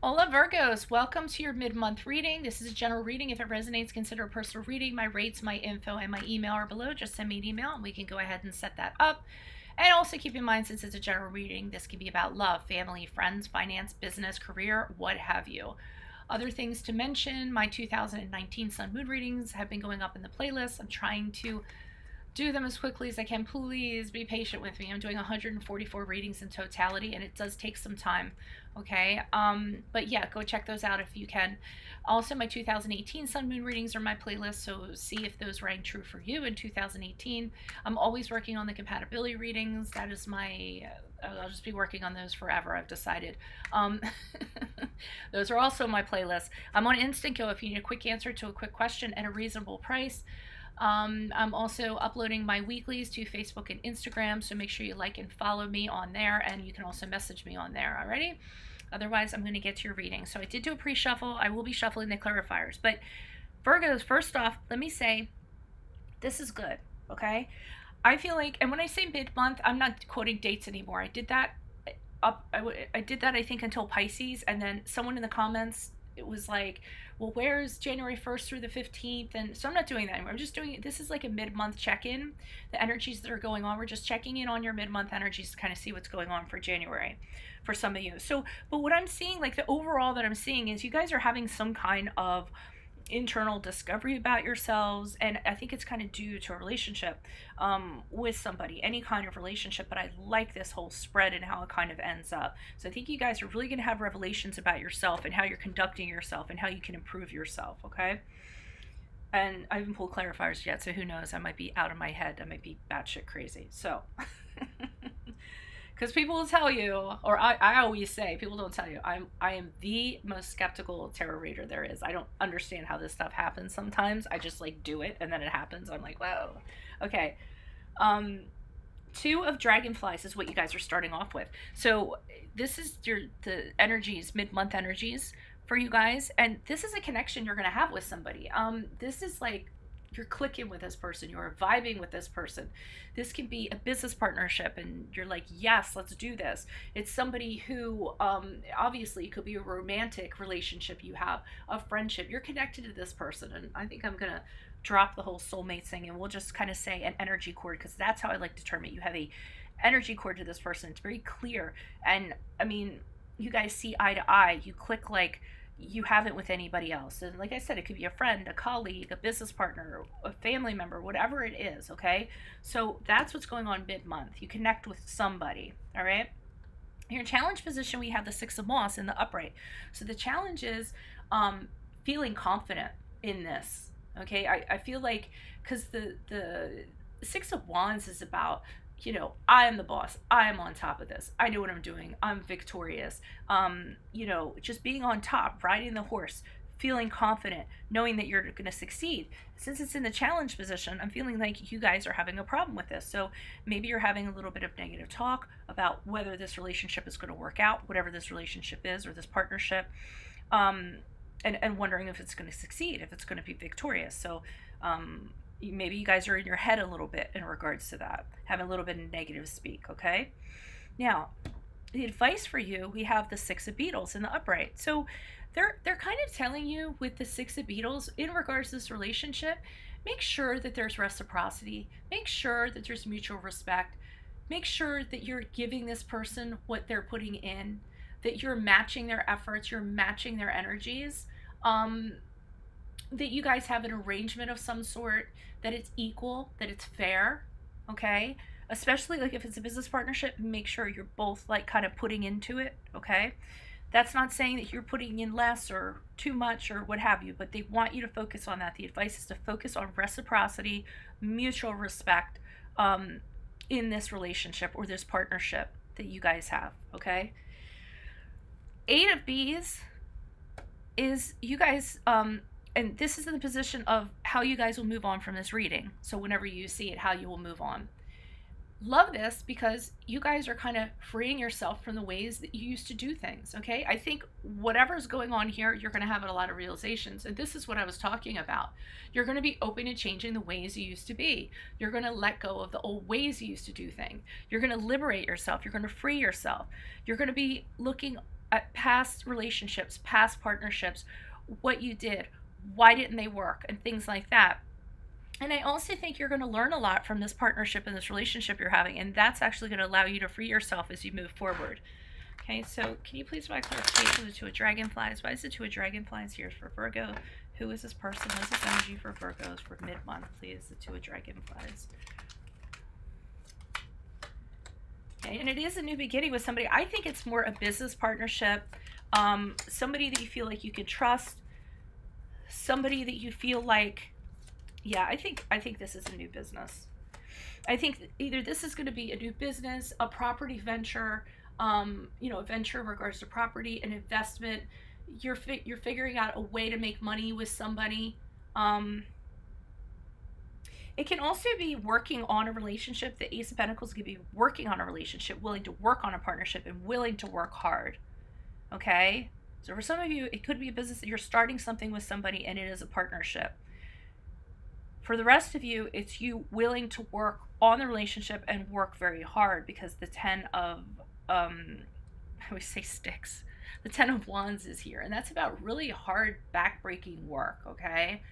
Hola Virgos, welcome to your mid-month reading. This is a general reading. If it resonates, consider a personal reading. My rates, my info, and my email are below. Just send me an email and we can go ahead and set that up. And also keep in mind, since it's a general reading, this can be about love, family, friends, finance, business, career, what have you. Other things to mention, my 2019 Sun Moon readings have been going up in the playlist. I'm trying to do them as quickly as I can. Please be patient with me. I'm doing 144 readings in totality, and it does take some time, okay? But yeah, go check those out if you can. Also, my 2018 Sun Moon readings are my playlist, so see if those rang true for you in 2018. I'm always working on the compatibility readings. That is my... I'll just be working on those forever, I've decided. Those are also my playlist. I'm on Instant Go if you need a quick answer to a quick question at a reasonable price. I'm also uploading my weeklies to Facebook and Instagram, so make sure you like and follow me on there, and you can also message me on there, alrighty? Otherwise, I'm going to get to your reading. So I did do a pre-shuffle. I will be shuffling the clarifiers. But Virgos, first off, let me say, this is good, okay? I feel like, and when I say mid-month, I'm not quoting dates anymore. I did that I did that, I think, until Pisces, and then someone in the comments, it was like, well, where's January 1st through the 15th? And so I'm not doing that anymore. I'm just doing it. This is like a mid-month check-in. The energies that are going on, we're just checking in on your mid-month energies to kind of see what's going on for January for some of you. So, but what I'm seeing, like the overall that I'm seeing is you guys are having some kind of internal discovery about yourselves, and I think it's kind of due to a relationship with somebody, any kind of relationship, but I like this whole spread and how it kind of ends up. So I think you guys are really going to have revelations about yourself and how you're conducting yourself and how you can improve yourself, okay? And I haven't pulled clarifiers yet, so who knows, I might be out of my head, I might be batshit crazy, so because people will tell you, or I always say, people don't tell you, I am the most skeptical tarot reader there is. I don't understand how this stuff happens sometimes. I just like do it and then it happens. I'm like, whoa. Okay. 2 of Dragonflies is what you guys are starting off with. So this is the energies, mid-month energies for you guys. And this is a connection you're going to have with somebody. This is like, you're clicking with this person, you're vibing with this person. This can be a business partnership and you're like, yes, let's do this. It's somebody who obviously could be a romantic relationship you have, a friendship. You're connected to this person, and I think I'm gonna drop the whole soulmate thing and we'll just kind of say an energy cord, because that's how I like to term it. You have a energy cord to this person. It's very clear, and I mean, you guys see eye to eye. You click like you haven't with anybody else. And like I said, it could be a friend, a colleague, a business partner, a family member, whatever it is, okay? So that's what's going on mid-month. You connect with somebody, all right? In your challenge position, we have the 6 of Wands in the upright. So the challenge is feeling confident in this, okay? I feel like, because the 6 of Wands is about, you know, I am the boss. I am on top of this. I know what I'm doing. I'm victorious. You know, just being on top, riding the horse, feeling confident, knowing that you're going to succeed. Since it's in the challenge position, I'm feeling like you guys are having a problem with this. So maybe you're having a little bit of negative talk about whether this relationship is going to work out, whatever this relationship is, or this partnership, and wondering if it's going to succeed, if it's going to be victorious. So, maybe you guys are in your head a little bit in regards to that, having a little bit of negative speak, okay? Now, the advice for you, we have the 6 of Beetles in the upright. So they're kind of telling you with the 6 of Beetles, in regards to this relationship, make sure that there's reciprocity, make sure that there's mutual respect, make sure that you're giving this person what they're putting in, that you're matching their efforts, you're matching their energies, that you guys have an arrangement of some sort, that it's equal, that it's fair, okay? Especially like if it's a business partnership, make sure you're both like kind of putting into it, okay? That's not saying that you're putting in less or too much or what have you, but they want you to focus on that. The advice is to focus on reciprocity, mutual respect in this relationship or this partnership that you guys have, okay? 8 of Bees is you guys, and this is in the position of how you guys will move on from this reading. So whenever you see it, how you will move on. Love this because you guys are kind of freeing yourself from the ways that you used to do things, okay? I think whatever's going on here, you're going to have a lot of realizations. And this is what I was talking about. You're going to be open to changing the ways you used to be. You're going to let go of the old ways you used to do things. You're going to liberate yourself. You're going to free yourself. You're going to be looking past relationships, past partnerships, what you did, why didn't they work, and things like that. And I also think you're going to learn a lot from this partnership and this relationship you're having, and that's actually going to allow you to free yourself as you move forward. Okay, so can you please provide clarification of the Two of Dragonflies? Why is the Two of Dragonflies here for Virgo? Who is this person? What is this energy for Virgos for mid-month, please? The Two of Dragonflies. Okay, and it is a new beginning with somebody. I think it's more a business partnership, somebody that you feel like you can trust, somebody that you feel like, yeah, I think this is a new business. I think either this is going to be a new business, a property venture, you know, a venture in regards to property, an investment. You're figuring out a way to make money with somebody. It can also be working on a relationship. The Ace of Pentacles could be working on a relationship, willing to work on a partnership, and willing to work hard. Okay? So for some of you, it could be a business that you're starting something with somebody and it is a partnership. For the rest of you, it's you willing to work on the relationship and work very hard, because the 10 of, I always say sticks. The 10 of Wands is here, and that's about really hard, back-breaking work, okay?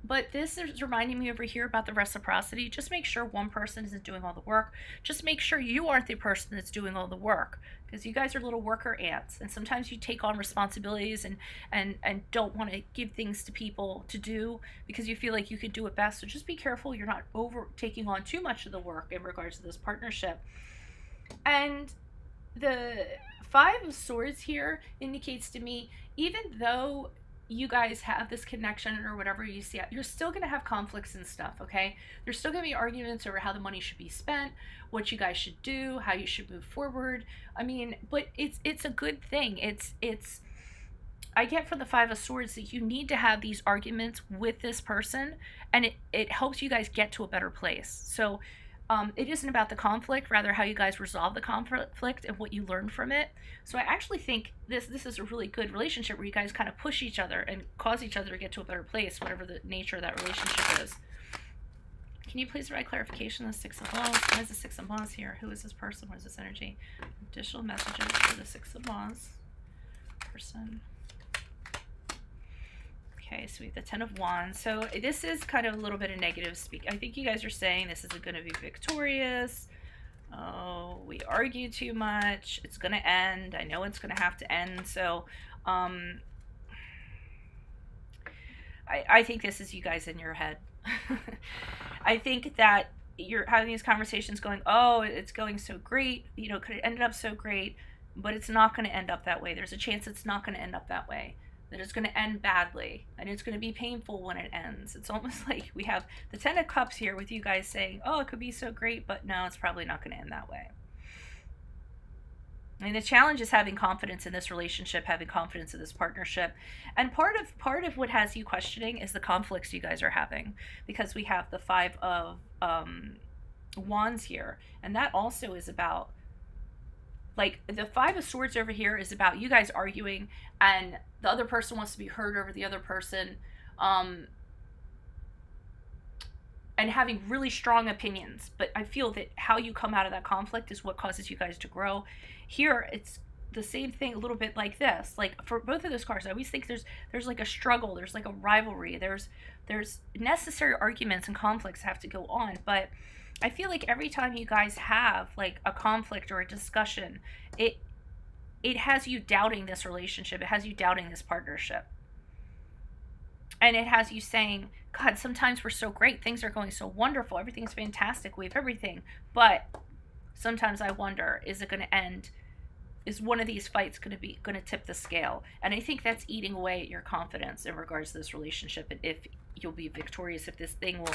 But this is reminding me over here about the reciprocity. Just make sure one person isn't doing all the work. Just make sure you aren't the person that's doing all the work, because you guys are little worker ants, and sometimes you take on responsibilities and don't want to give things to people to do because you feel like you could do it best. So just be careful you're not taking on too much of the work in regards to this partnership. And the Five of Swords here indicates to me, even though you guys have this connection or whatever you see, you're still going to have conflicts and stuff, okay? There's still going to be arguments over how the money should be spent, what you guys should do, how you should move forward. I mean, but it's a good thing. I get from the Five of Swords that you need to have these arguments with this person, and it helps you guys get to a better place. So it isn't about the conflict, rather how you guys resolve the conflict and what you learn from it. So I actually think this is a really good relationship where you guys kind of push each other and cause each other to get to a better place, whatever the nature of that relationship is. Can you please provide clarification on the Six of Wands? What is the Six of Wands here? Who is this person? What is this energy? Additional messages for the Six of Wands person. Okay, so we have the 10 of Wands. So this is kind of a little bit of negative speak. I think you guys are saying this isn't going to be victorious. Oh, we argue too much. It's going to end. I know it's going to have to end. So I think this is you guys in your head. I think that you're having these conversations going, oh, it's going so great. You know, could it ended up so great? But it's not going to end up that way. There's a chance it's not going to end up that way. That it's going to end badly, and it's going to be painful when it ends. It's almost like we have the 10 of Cups here with you guys saying, oh, it could be so great, but no, it's probably not going to end that way. I mean, the challenge is having confidence in this relationship, having confidence in this partnership. And part of what has you questioning is the conflicts you guys are having, because we have the 5 of Wands here, and that also is about, like, the 5 of Swords over here is about you guys arguing, and the other person wants to be heard over the other person, and having really strong opinions. But I feel that how you come out of that conflict is what causes you guys to grow. Here, it's the same thing, a little bit like this. Like, for both of those cards, I always think there's like a struggle, there's like a rivalry, there's necessary arguments and conflicts have to go on. But I feel like every time you guys have like a conflict or a discussion, it has you doubting this relationship. It has you doubting this partnership. And it has you saying, God, sometimes we're so great. Things are going so wonderful. Everything's fantastic. We have everything. But sometimes I wonder, is it going to end? Is one of these fights going to tip the scale? And I think that's eating away at your confidence in regards to this relationship, and if you'll be victorious, if this thing will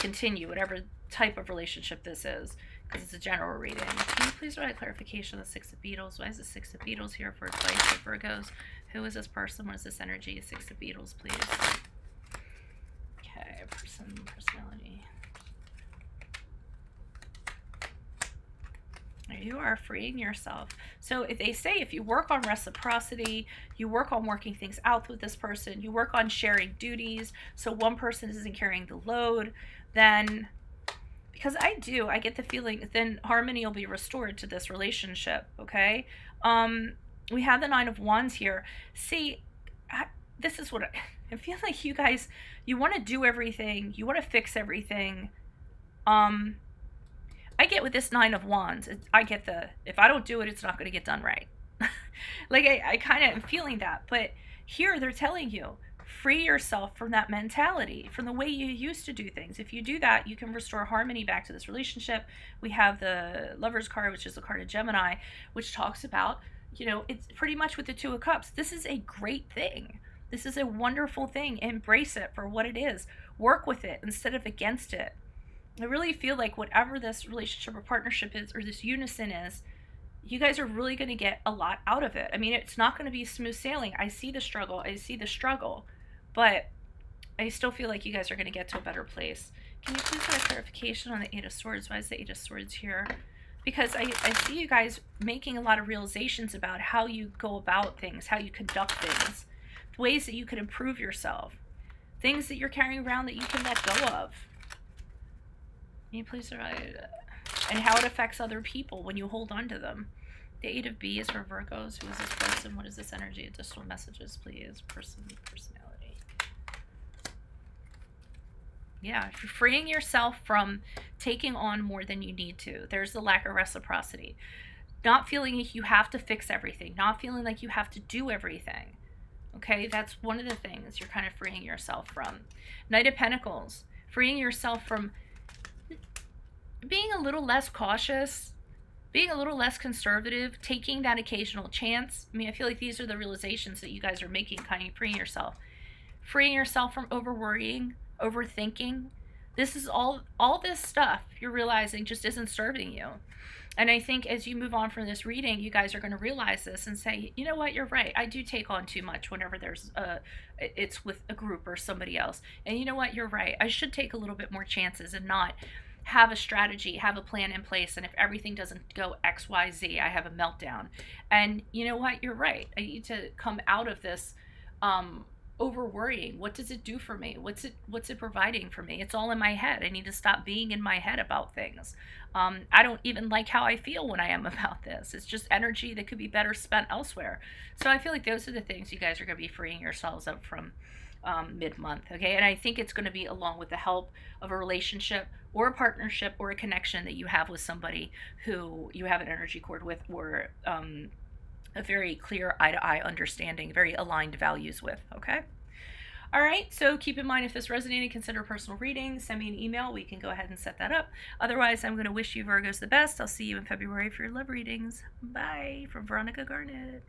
continue, whatever type of relationship this is, because it's a general reading. Can you please provide clarification on the 6 of Beetles? Why is the 6 of Beetles here for advice for Virgos? Who is this person? What is this energy? 6 of Beetles, please. Okay, personality. You are freeing yourself. So if they say, if you work on reciprocity, you work on working things out with this person, you work on sharing duties, so one person isn't carrying the load, then, because I get the feeling then harmony will be restored to this relationship, okay? We have the Nine of Wands here. See, this is what I feel like you guys, you want to do everything. You want to fix everything. I get with this Nine of Wands, I get if I don't do it, it's not going to get done right. Like, I kind of am feeling that. But here they're telling you, free yourself from that mentality, from the way you used to do things. If you do that, you can restore harmony back to this relationship. We have the Lover's card, which is the card of Gemini, which talks about, you know, it's pretty much with the Two of Cups. This is a great thing. This is a wonderful thing. Embrace it for what it is. Work with it instead of against it. I really feel like whatever this relationship or partnership is, or this unison is, you guys are really going to get a lot out of it. I mean, it's not going to be smooth sailing. I see the struggle. But I still feel like you guys are going to get to a better place. Can you please get a clarification on the Eight of Swords? Why is the Eight of Swords here? Because I see you guys making a lot of realizations about how you go about things, how you conduct things, ways that you can improve yourself, things that you're carrying around that you can let go of. Can you please write, and how it affects other people when you hold on to them. The Eight of B is for Virgos. Who is this person? What is this energy? Additional messages, please. Personality. Yeah, if you're freeing yourself from taking on more than you need to. There's the lack of reciprocity. Not feeling like you have to fix everything. Not feeling like you have to do everything. Okay, that's one of the things you're kind of freeing yourself from. Knight of Pentacles. Freeing yourself from being a little less cautious, being a little less conservative, taking that occasional chance. I mean, I feel like these are the realizations that you guys are making, kind of freeing yourself. Freeing yourself from over-worrying, overthinking. This is all this stuff you're realizing just isn't serving you. And I think as you move on from this reading, you guys are going to realize this and say, you know what, you're right. I do take on too much whenever it's with a group or somebody else. And you know what, you're right. I should take a little bit more chances and not have a strategy, have a plan in place, and if everything doesn't go X, Y, Z, I have a meltdown. And you know what, you're right. I need to come out of this over worrying. What does it do for me? What's it providing for me? It's all in my head. I need to stop being in my head about things. I don't even like how I feel when I am about this. It's just energy that could be better spent elsewhere. So I feel like those are the things you guys are going to be freeing yourselves up from mid-month. Okay, and I think it's going to be along with the help of a relationship or a partnership or a connection that you have with somebody who you have an energy cord with, or a very clear eye-to-eye understanding, very aligned values with. Okay, all right, so keep in mind, if this resonated, consider personal reading. Send me an email. We can go ahead and set that up. Otherwise, I'm going to wish you Virgos the best. I'll see you in February for your love readings. Bye, from Veronica Garnett.